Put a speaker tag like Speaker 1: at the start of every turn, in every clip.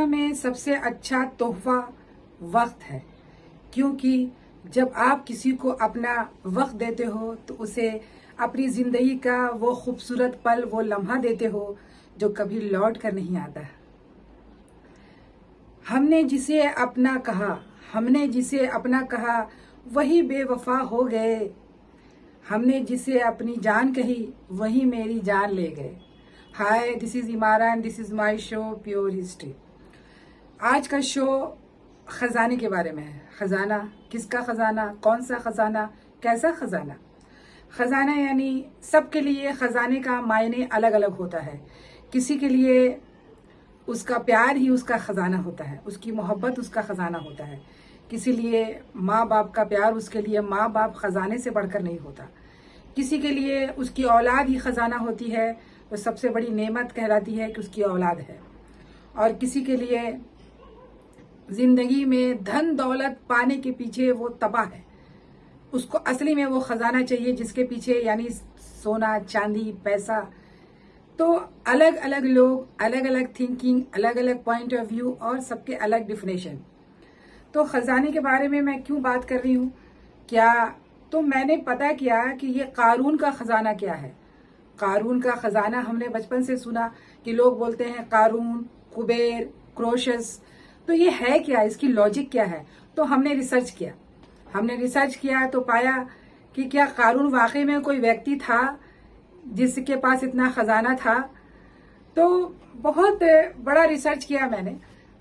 Speaker 1: दुनिया में सबसे अच्छा तोहफा वक्त है, क्योंकि जब आप किसी को अपना वक्त देते हो तो उसे अपनी ज़िंदगी का वो खूबसूरत पल, वो लम्हा देते हो जो कभी लौट कर नहीं आता। हमने जिसे अपना कहा वही बेवफा हो गए। हमने जिसे अपनी जान कही वही मेरी जान ले गए। Hi, this is Imara and this is my show pure history. आज का शो खजाने के बारे में है। खजाना, किसका खजाना, कौन सा खजाना, कैसा खजाना। खजाना यानी सबके लिए खजाने का मायने अलग अलग होता है। किसी के लिए उसका प्यार ही उसका खजाना होता है, उसकी मोहब्बत उसका खजाना होता है। किसी लिए माँ बाप का प्यार, उसके लिए माँ बाप खजाने से बढ़कर नहीं होता। किसी के लिए उसकी औलाद ही खजाना होती है, वो सबसे बड़ी नेमत कहलाती है कि उसकी औलाद है। और किसी के लिए जिंदगी में धन दौलत पाने के पीछे वो तबाह है, उसको असली में वो खजाना चाहिए जिसके पीछे यानी सोना चांदी पैसा। तो अलग अलग लोग, अलग अलग थिंकिंग, अलग अलग पॉइंट ऑफ व्यू और सबके अलग डिफिनेशन। तो खजाने के बारे में मैं क्यों बात कर रही हूँ, तो मैंने पता किया कि ये कारून का खजाना क्या है। कारून का खजाना हमने बचपन से सुना कि लोग बोलते हैं कारून, कुबेर, क्रोशस। तो ये है क्या, इसकी लॉजिक क्या है। तो हमने रिसर्च किया तो पाया कि क्या कारून वाकई में कोई व्यक्ति था जिसके पास इतना खजाना था। तो बहुत बड़ा रिसर्च किया मैंने,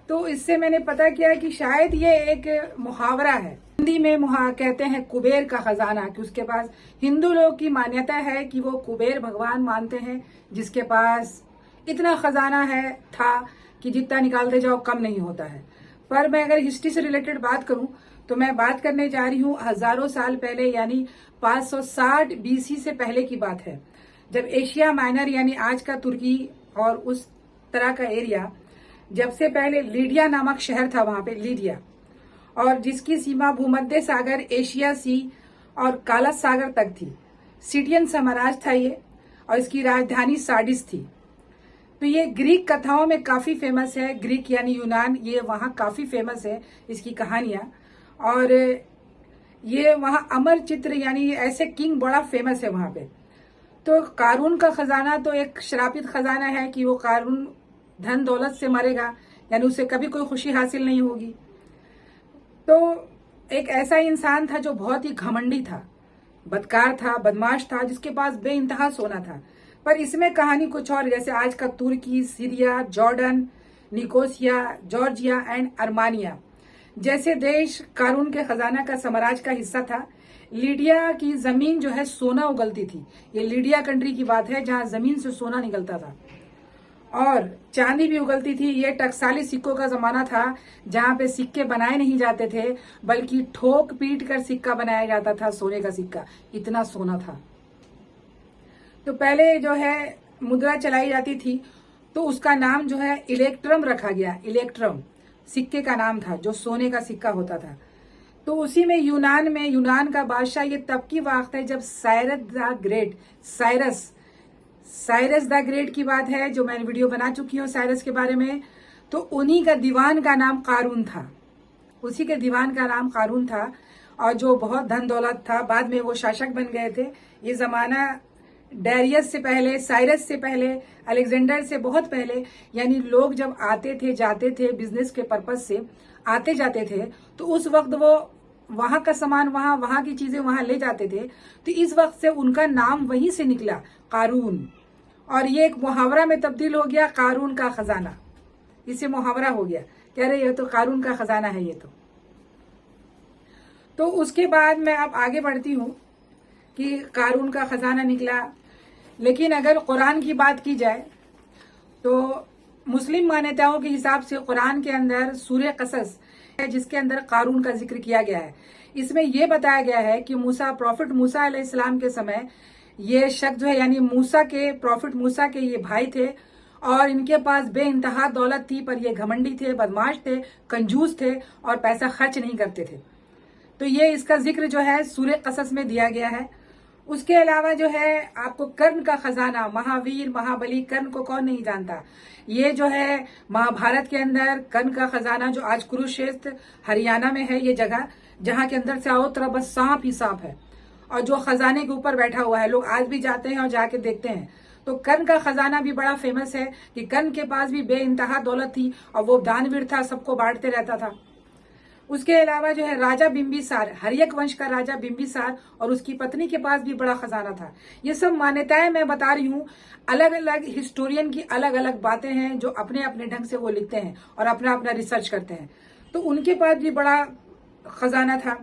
Speaker 1: तो इससे मैंने पता किया कि शायद ये एक मुहावरा है। हिंदी में कहते हैं कुबेर का खजाना, कि उसके पास, हिंदू लोग की मान्यता है कि वो कुबेर भगवान मानते हैं जिसके पास इतना खजाना था कि जितना निकालते जाओ कम नहीं होता है। पर मैं अगर हिस्ट्री से रिलेटेड बात करूं तो मैं बात करने जा रही हूं हजारों साल पहले, यानी 560 बीसी से पहले की बात है, जब एशिया माइनर यानी आज का तुर्की और उस तरह का एरिया, जब से पहले लीडिया नामक शहर था वहां पे, लीडिया, और जिसकी सीमा भूमध्य सागर, एशिया सी और काला सागर तक थी। सिटियन साम्राज्य था ये, और इसकी राजधानी सार्डिस थी। तो ये ग्रीक कथाओं में काफी फेमस है, ग्रीक यानी यूनान, ये वहाँ काफी फेमस है इसकी कहानियां। और ये वहाँ अमर चित्र यानी ऐसे किंग बड़ा फेमस है वहां पे। तो कारून का खजाना तो एक श्रापित खजाना है कि वो कारून धन दौलत से मरेगा, यानी उसे कभी कोई खुशी हासिल नहीं होगी। तो एक ऐसा इंसान था जो बहुत ही घमंडी था, बदकार था, बदमाश था, जिसके पास बेइंतहा सोना था। पर इसमें कहानी कुछ और, जैसे आज का तुर्की, Syria, Jordan, Nicosia, Georgia and Armenia जैसे देश कारून के खजाना का साम्राज्य का हिस्सा था। लीडिया की जमीन जो है सोना उगलती थी। ये लीडिया कंट्री की बात है जहां जमीन से सोना निकलता था और चांदी भी उगलती थी। ये टकसाली सिक्कों का जमाना था जहां पे सिक्के बनाए नहीं जाते थे, बल्कि ठोक पीट कर सिक्का बनाया जाता था, सोने का सिक्का, इतना सोना था। तो पहले जो है मुद्रा चलाई जाती थी तो उसका नाम जो है इलेक्ट्रम रखा गया। इलेक्ट्रम सिक्के का नाम था जो सोने का सिक्का होता था। तो उसी में यूनान का बादशाह, ये तब की बात है जब साइरस द ग्रेट की बात है, जो मैंने वीडियो बना चुकी हूँ साइरस के बारे में। तो उन्हीं का दीवान का नाम कारून था, उसी के दीवान का नाम कारून था, और जो बहुत धन दौलत था। बाद में वो शासक बन गए थे। ये जमाना डैरियस से पहले, साइरस से पहले, अलेक्जेंडर से बहुत पहले, यानी लोग जब आते थे जाते थे बिजनेस के पर्पज से आते जाते थे, तो उस वक्त वो वहां का सामान वहां की चीजें वहां ले जाते थे। तो इस वक्त से उनका नाम वहीं से निकला, कारून। और ये एक मुहावरा में तब्दील हो गया, कारून का खजाना, इससे मुहावरा हो गया, कह रहे ये तो कारून का खजाना है ये तो उसके बाद मैं अब आगे बढ़ती हूँ कि कारून का खजाना निकला। लेकिन अगर कुरान की बात की जाए तो मुस्लिम मान्यताओं के हिसाब से कुरान के अंदर सूरह कसस है जिसके अंदर कारून का जिक्र किया गया है। इसमें यह बताया गया है कि प्रॉफिट मूसा अलैहिस्सलाम के समय ये शख्स जो है, यानी प्रॉफिट मूसा के ये भाई थे, और इनके पास बेइंतहा दौलत थी, पर ये घमंडी थे, बदमाश थे, कंजूस थे और पैसा खर्च नहीं करते थे। तो ये इसका जिक्र जो है सूरह कसस में दिया गया है। उसके अलावा जो है आपको कर्ण का खजाना, महावीर महाबली कर्ण को कौन नहीं जानता। ये जो है महाभारत के अंदर कर्ण का खजाना, जो आज कुरुक्षेत्र हरियाणा में है ये जगह, जहां के अंदर चारों तरफ बस सांप ही सांप है और जो खजाने के ऊपर बैठा हुआ है, लोग आज भी जाते हैं और जाके देखते हैं। तो कर्ण का खजाना भी बड़ा फेमस है कि कर्ण के पास भी बेइंतहा दौलत थी और वो दानवीर था, सबको बांटते रहता था। उसके अलावा जो है राजा बिंबिसार, हर्यक वंश का राजा बिंबिसार, और उसकी पत्नी के पास भी बड़ा खजाना था। ये सब मान्यताएं मैं बता रही हूँ, अलग अलग हिस्टोरियन की अलग अलग बातें हैं जो अपने अपने ढंग से वो लिखते हैं और अपना अपना रिसर्च करते हैं। तो उनके पास भी बड़ा खजाना था।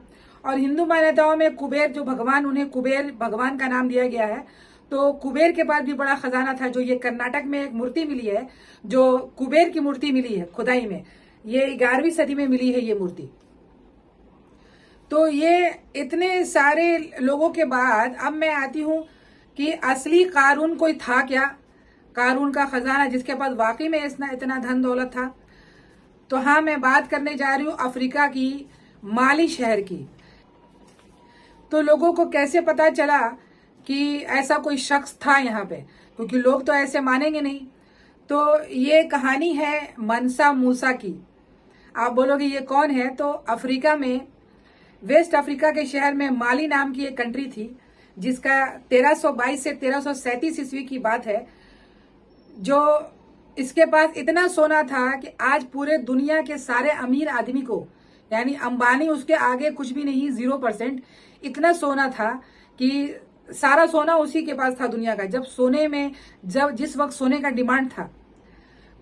Speaker 1: और हिंदू मान्यताओं में कुबेर जो भगवान, उन्हें कुबेर भगवान का नाम दिया गया है। तो कुबेर के पास भी बड़ा खजाना था। जो ये कर्नाटक में एक मूर्ति मिली है, जो कुबेर की मूर्ति मिली है खुदाई में, ये 11वीं सदी में मिली है ये मूर्ति। तो ये इतने सारे लोगों के बाद अब मैं आती हूं कि असली कारून कोई था क्या, कारून का खजाना जिसके पास वाकई में इतना धन दौलत था। तो हाँ, मैं बात करने जा रही हूँ अफ्रीका की माली शहर की। तो लोगों को कैसे पता चला कि ऐसा कोई शख्स था यहाँ पे, क्योंकि लोग तो ऐसे मानेंगे नहीं। तो ये कहानी है मनसा मूसा की। आप बोलोगे ये कौन है, तो अफ्रीका में, वेस्ट अफ्रीका के शहर में माली नाम की एक कंट्री थी, जिसका 1322 से 1337 ईस्वी की बात है। जो इसके पास इतना सोना था कि आज पूरे दुनिया के सारे अमीर आदमी को, यानी अंबानी उसके आगे कुछ भी नहीं, 0%, इतना सोना था कि सारा सोना उसी के पास था दुनिया का। जब सोने में, जब जिस वक्त सोने का डिमांड था,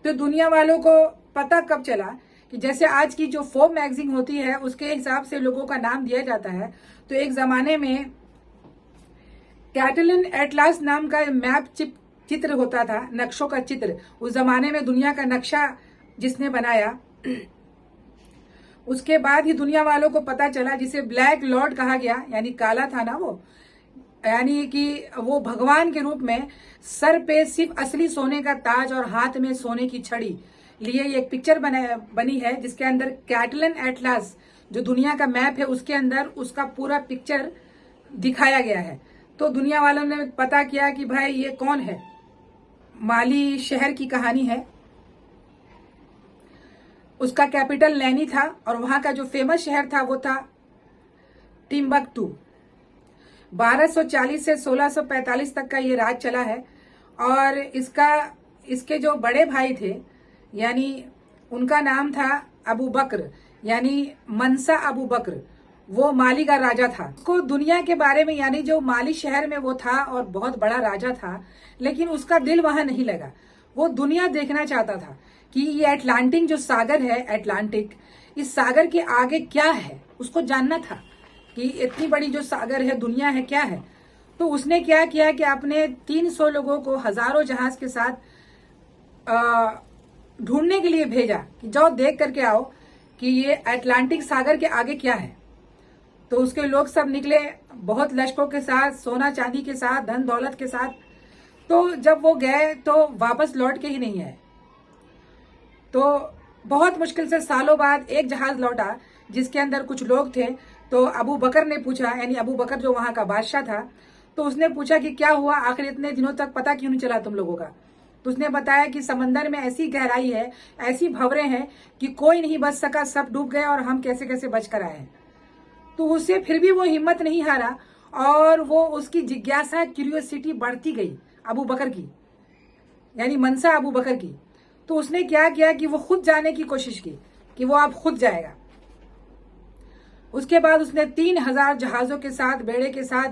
Speaker 1: तो दुनिया वालों को पता कब चला कि जैसे आज की जो फोर्ब मैगजीन होती है उसके हिसाब से लोगों का नाम दिया जाता है। तो एक जमाने में कैटलन एटलास नाम का मैप चित्र होता था, नक्शों का चित्र। उस जमाने में दुनिया का नक्शा जिसने बनाया, उसके बाद ही दुनिया वालों को पता चला, जिसे ब्लैक लॉर्ड कहा गया, यानी काला था ना वो, यानी कि वो भगवान के रूप में सर पे सिर्फ असली सोने का ताज और हाथ में सोने की छड़ी लिए एक पिक्चर बनी है, जिसके अंदर कैटलन एटलास जो दुनिया का मैप है उसके अंदर उसका पूरा पिक्चर दिखाया गया है। तो दुनिया वालों ने पता किया कि भाई ये कौन है। माली शहर की कहानी है। उसका कैपिटल लैनी था और वहां का जो फेमस शहर था वो था टिम्बकटू। 1240 से 1645 तक का ये राज चला है। और इसके जो बड़े भाई थे, यानी उनका नाम था अबू बकर, यानी मनसा अबू बकर, वो माली का राजा था। उसको दुनिया के बारे में, यानी जो माली शहर में वो था और बहुत बड़ा राजा था, लेकिन उसका दिल वहां नहीं लगा। वो दुनिया देखना चाहता था कि ये अटलांटिक जो सागर है, अटलांटिक, इस सागर के आगे क्या है, उसको जानना था कि इतनी बड़ी जो सागर है, दुनिया है, क्या है। तो उसने क्या किया कि अपने 300 लोगों को हजारों जहाज के साथ ढूंढने के लिए भेजा कि जाओ देख करके आओ कि ये अटलांटिक सागर के आगे क्या है। तो उसके लोग सब निकले बहुत लश्करों के साथ, सोना चांदी के साथ, धन दौलत के साथ। तो जब वो गए तो वापस लौट के ही नहीं आए। तो बहुत मुश्किल से सालों बाद एक जहाज लौटा जिसके अंदर कुछ लोग थे। तो अबू बकर ने पूछा, यानी अबू बकर जो वहां का बादशाह था, तो उसने पूछा कि क्या हुआ, आखिर इतने दिनों तक पता क्यों नहीं चला तुम लोगों का। तो उसने बताया कि समंदर में ऐसी गहराई है, ऐसी भंवरें हैं कि कोई नहीं बच सका, सब डूब गए और हम कैसे कैसे बच कर आए। तो उससे फिर भी वो हिम्मत नहीं हारा और वो उसकी जिज्ञासा, क्यूरियोसिटी बढ़ती गई अबू बकर की, यानी मनसा अबू बकर की। तो उसने क्या किया कि वो खुद जाने की कोशिश की कि वो अब खुद जाएगा। उसके बाद उसने 3000 जहाजों के साथ, बेड़े के साथ,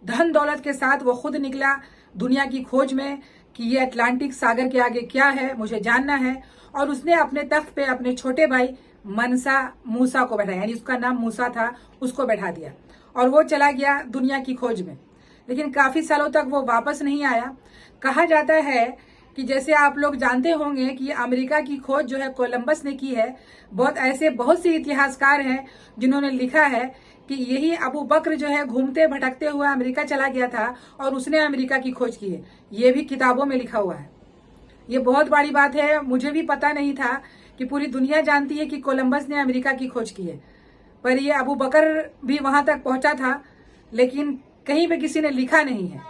Speaker 1: धन दौलत के साथ वो खुद निकला दुनिया की खोज में कि ये अटलांटिक सागर के आगे क्या है, मुझे जानना है। और उसने अपने तख्त पे अपने छोटे भाई मनसा मूसा को बैठाया, यानी उसका नाम मूसा था, उसको बैठा दिया और वो चला गया दुनिया की खोज में। लेकिन काफी सालों तक वो वापस नहीं आया। कहा जाता है कि जैसे आप लोग जानते होंगे कि अमेरिका की खोज जो है कोलंबस ने की है। बहुत से इतिहासकार हैं जिन्होंने लिखा है कि यही अबू बकर जो है घूमते भटकते हुए अमेरिका चला गया था और उसने अमेरिका की खोज की है। ये भी किताबों में लिखा हुआ है। ये बहुत बड़ी बात है, मुझे भी पता नहीं था कि पूरी दुनिया जानती है कि कोलंबस ने अमेरिका की खोज की है, पर ये अबू बकर भी वहां तक पहुंचा था। लेकिन कहीं पे किसी ने लिखा नहीं है।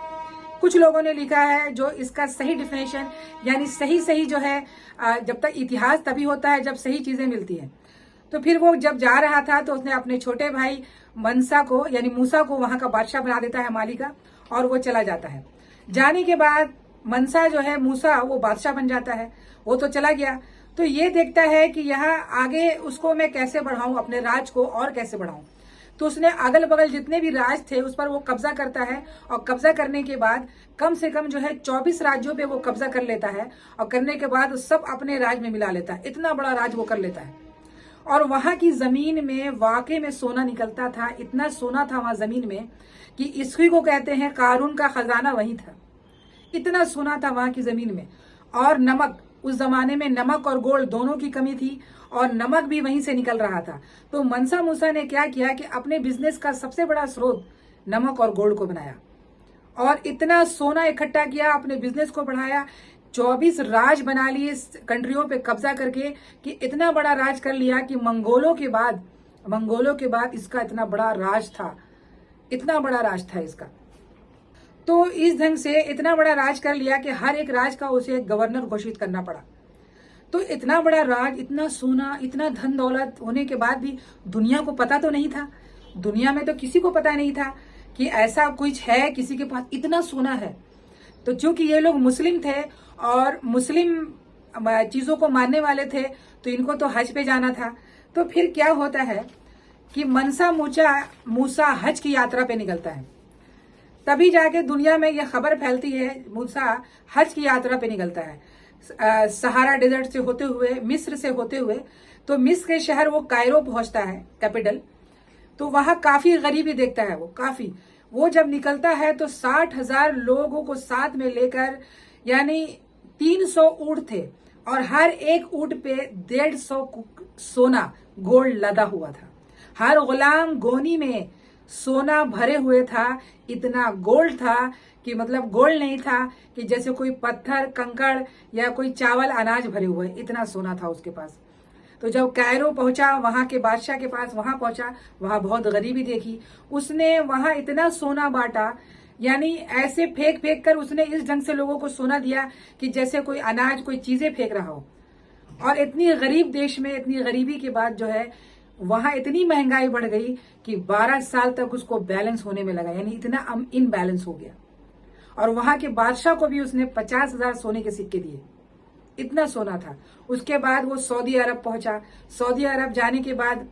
Speaker 1: कुछ लोगों ने लिखा है जो इसका सही डिफिनेशन, यानी सही जो है, जब तक इतिहास तभी होता है जब सही चीजें मिलती है। तो फिर वो जब जा रहा था तो उसने अपने छोटे भाई मनसा को, यानी मूसा को वहां का बादशाह बना देता है माली का, और वो चला जाता है। जाने के बाद मनसा जो है, मूसा वो बादशाह बन जाता है। वो तो चला गया, तो ये देखता है कि यहाँ आगे उसको मैं कैसे बढ़ाऊं, अपने राज को और कैसे बढ़ाऊं। तो उसने अगल बगल जितने भी राज थे उस पर वो कब्जा करता है, और कब्जा करने के बाद कम से कम जो है 24 राज्यों पे वो कब्जा कर लेता है, और करने के बाद सब अपने राज में मिला लेता है। इतना बड़ा राज वो कर लेता है। और वहां की जमीन में वाकई में सोना निकलता था, इतना सोना था वहां जमीन में कि इसी को कहते हैं कारून का खजाना वही था। इतना सोना था वहां की जमीन में। और नमक, उस जमाने में नमक और गोल्ड दोनों की कमी थी, और नमक भी वहीं से निकल रहा था। तो मनसा मूसा ने क्या किया कि अपने बिजनेस का सबसे बड़ा स्रोत नमक और गोल्ड को बनाया, और इतना सोना इकट्ठा किया, अपने बिजनेस को बढ़ाया, 24 राज बना लिए कंट्रियों पे कब्जा करके, कि इतना बड़ा राज कर लिया कि मंगोलों के बाद इसका इतना बड़ा राज था, इतना बड़ा राज था इसका। तो इस ढंग से इतना बड़ा राज कर लिया कि हर एक राज का उसे एक गवर्नर घोषित करना पड़ा। तो इतना बड़ा राज, इतना सोना, इतना धन दौलत होने के बाद भी दुनिया को पता तो नहीं था। दुनिया में तो किसी को पता नहीं था कि ऐसा कुछ है, किसी के पास इतना सोना है। तो चूंकि ये लोग मुस्लिम थे और मुस्लिम चीजों को मानने वाले थे, तो इनको तो हज पे जाना था। तो फिर क्या होता है कि मनसा मूसा हज की यात्रा पे निकलता है। तभी जाके दुनिया में यह खबर फैलती है, मूसा हज की यात्रा पे निकलता है, सहारा डेजर्ट से होते हुए, मिस्र से होते हुए। तो मिस्र के शहर वो कायरो पहुंचता है, कैपिटल। तो वहां काफी गरीबी देखता है वो, काफी। वो जब निकलता है तो 60,000 लोगों को साथ में लेकर, यानी 300 ऊंट थे, और हर एक ऊंट पे 150 सोना गोल्ड लदा हुआ था। हर गुलाम गोनी में सोना भरे हुए था। इतना गोल्ड था कि मतलब गोल्ड नहीं था कि जैसे कोई पत्थर कंकड़ या कोई चावल अनाज भरे हुए, इतना सोना था उसके पास। तो जब कायरो पहुंचा, वहां के बादशाह के पास वहां पहुंचा, वहां बहुत गरीबी देखी। उसने वहां इतना सोना बांटा, यानी ऐसे फेंक फेंक कर उसने इस ढंग से लोगों को सोना दिया कि जैसे कोई अनाज, कोई चीजें फेंक रहा हो। और इतनी गरीब देश में इतनी गरीबी के बाद जो है वहां इतनी महंगाई बढ़ गई कि 12 साल तक उसको बैलेंस होने में लगा, यानी इतना इनबैलेंस हो गया। और वहां के बादशाह को भी उसने 50,000 सोने के सिक्के दिए, इतना सोना था। उसके बाद वो सऊदी अरब पहुंचा। सऊदी अरब जाने के बाद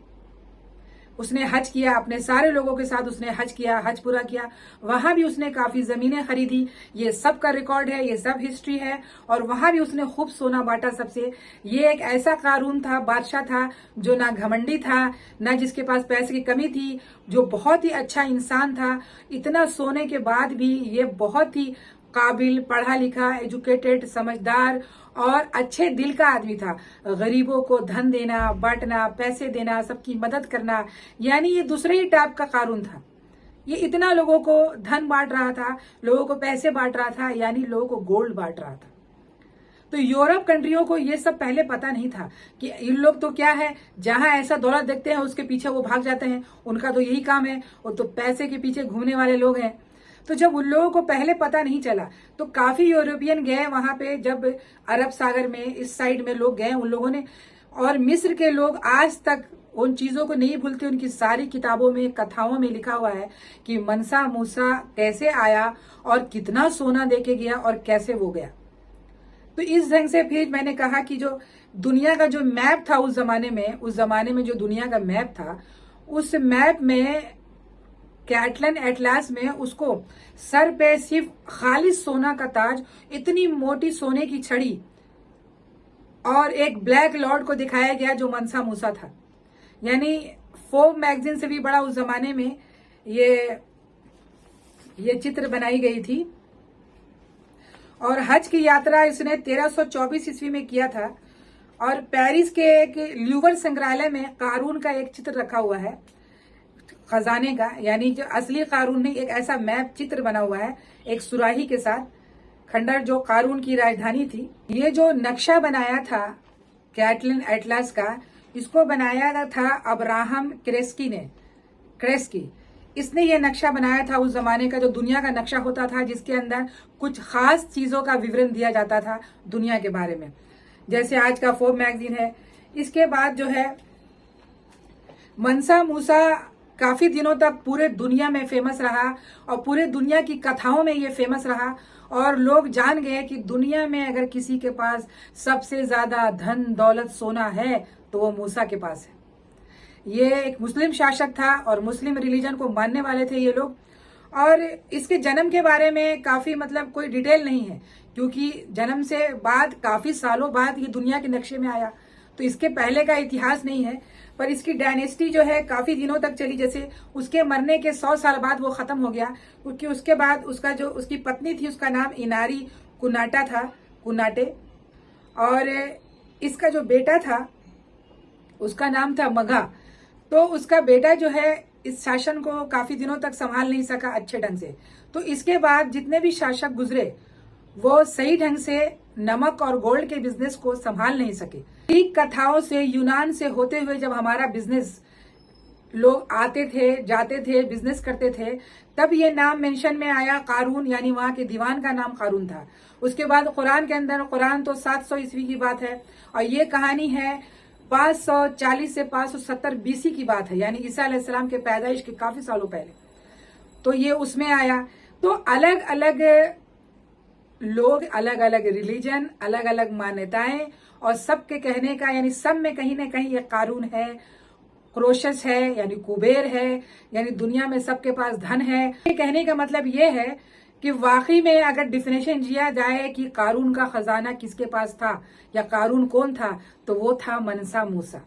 Speaker 1: उसने हज किया, अपने सारे लोगों के साथ उसने हज किया, हज पूरा किया। वहां भी उसने काफी जमीनें खरीदी, ये सब का रिकॉर्ड है, ये सब हिस्ट्री है। और वहां भी उसने खूब सोना बांटा सबसे। ये एक ऐसा कारून था, बादशाह था, जो ना घमंडी था, ना जिसके पास पैसे की कमी थी, जो बहुत ही अच्छा इंसान था। इतना सोने के बाद भी ये बहुत ही काबिल, पढ़ा लिखा, एजुकेटेड, समझदार और अच्छे दिल का आदमी था। गरीबों को धन देना, बांटना, पैसे देना, सबकी मदद करना, यानी ये दूसरे ही टाइप का कारून था। ये इतना लोगों को धन बांट रहा था, लोगों को पैसे बांट रहा था, यानी लोगों को गोल्ड बांट रहा था। तो यूरोप कंट्रियों को ये सब पहले पता नहीं था कि इन लोग तो क्या है, जहां ऐसा दौलत देखते हैं उसके पीछे वो भाग जाते हैं, उनका तो यही काम है, वो तो पैसे के पीछे घूमने वाले लोग हैं। तो जब उन लोगों को पहले पता नहीं चला तो काफी यूरोपियन गए वहां पे, जब अरब सागर में इस साइड में लोग गए उन लोगों ने। और मिस्र के लोग आज तक उन चीजों को नहीं भूलते। उनकी सारी किताबों में, कथाओं में लिखा हुआ है कि मनसा मूसा कैसे आया और कितना सोना देके गया और कैसे वो गया। तो इस ढंग से फिर मैंने कहा कि जो दुनिया का जो मैप था उस जमाने में जो दुनिया का मैप था, उस मैप में कैटलन एटलास में उसको सर पे सिर्फ खालिस सोना का ताज, इतनी मोटी सोने की छड़ी और एक ब्लैक लॉर्ड को दिखाया गया जो मनसा मूसा था। यानी फोर्ब मैगजीन से भी बड़ा उस जमाने में ये चित्र बनाई गई थी। और हज की यात्रा इसने 1324 ईस्वी में किया था। और पेरिस के एक ल्यूवर संग्रहालय में कारून का एक चित्र रखा हुआ है, खजाने का, यानी जो असली कारून नहीं, एक ऐसा मैप चित्र बना हुआ है एक सुराही के साथ, खंडर जो कारून की राजधानी थी। ये जो नक्शा बनाया था कैटलन एटलास का, इसको बनाया था अब्राहम क्रेस्की ने। इसने ये नक्शा बनाया था उस जमाने का, जो दुनिया का नक्शा होता था, जिसके अंदर कुछ खास चीजों का विवरण दिया जाता था दुनिया के बारे में, जैसे आज का फोर्ब मैगजीन है। इसके बाद जो है मनसा मूसा काफी दिनों तक पूरे दुनिया में फेमस रहा और पूरे दुनिया की कथाओं में ये फेमस रहा, और लोग जान गए कि दुनिया में अगर किसी के पास सबसे ज्यादा धन दौलत सोना है तो वो मूसा के पास है। ये एक मुस्लिम शासक था और मुस्लिम रिलीजन को मानने वाले थे ये लोग। और इसके जन्म के बारे में काफी मतलब कोई डिटेल नहीं है, क्योंकि जन्म से बाद काफी सालों बाद ये दुनिया के नक्शे में आया, तो इसके पहले का इतिहास नहीं है। पर इसकी डायनेस्टी जो है काफी दिनों तक चली, जैसे उसके मरने के 100 साल बाद वो खत्म हो गया, क्योंकि उसके बाद उसका जो उसकी पत्नी थी उसका नाम इनारी कुनाटा था, कुनाटे, और इसका जो बेटा था उसका नाम था मगा। तो उसका बेटा जो है इस शासन को काफी दिनों तक संभाल नहीं सका अच्छे ढंग से। तो इसके बाद जितने भी शासक गुजरे वो सही ढंग से नमक और गोल्ड के बिजनेस को संभाल नहीं सके। ग्रीक कथाओं से, यूनान से होते हुए जब हमारा बिजनेस लोग आते थे जाते थे बिजनेस करते थे, तब ये नाम मेंशन में आया कारून, यानी वहां के दीवान का नाम कारून था। उसके बाद कुरान के अंदर, कुरान तो 700 ईस्वी की बात है और ये कहानी है 540 से 570 बीसी की बात है, यानी ईसा अलैहिस्सलाम के पैदाइश के काफी सालों पहले। तो ये उसमें आया। तो अलग अलग लोग, अलग अलग रिलीजन, अलग अलग मान्यताएं, और सबके कहने का यानी सब में कहीं ना कहीं ये कारून है, क्रोशस है यानी कुबेर है, यानी दुनिया में सबके पास धन है। ये कहने का मतलब ये है कि वाकई में अगर डिफिनेशन दिया जाए कि कारून का खजाना किसके पास था या कारून कौन था, तो वो था मनसा मूसा।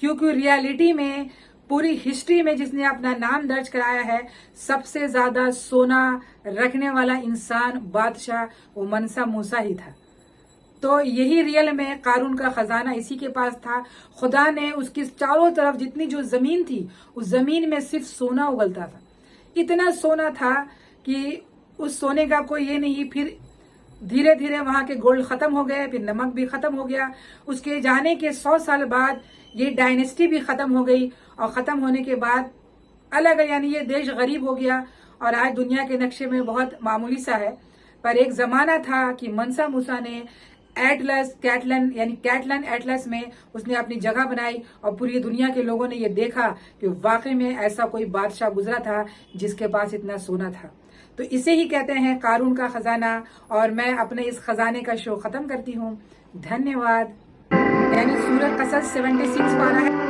Speaker 1: क्योंकि रियलिटी में पूरी हिस्ट्री में जिसने अपना नाम दर्ज कराया है, सबसे ज्यादा सोना रखने वाला इंसान, बादशाह, वो मनसा मूसा ही था। तो यही रियल में कारून का खजाना इसी के पास था। खुदा ने उसकी चारों तरफ जितनी जो जमीन थी, उस जमीन में सिर्फ सोना उगलता था। इतना सोना था कि उस सोने का कोई ये नहीं। फिर धीरे धीरे वहां के गोल्ड खत्म हो गए, फिर नमक भी खत्म हो गया। उसके जाने के 100 साल बाद ये डायनेस्टी भी खत्म हो गई, और खत्म होने के बाद अलग यानी ये देश गरीब हो गया और आज दुनिया के नक्शे में बहुत मामूली सा है। पर एक जमाना था कि मनसा मूसा ने एटलस कैटलन यानी कैटलन एटलस में उसने अपनी जगह बनाई और पूरी दुनिया के लोगों ने ये देखा कि वाकई में ऐसा कोई बादशाह गुजरा था जिसके पास इतना सोना था। तो इसे ही कहते हैं कारून का खजाना। और मैं अपने इस खजाने का शो खत्म करती हूँ। धन्यवाद। यानी सूरह कसस 76 पारा है।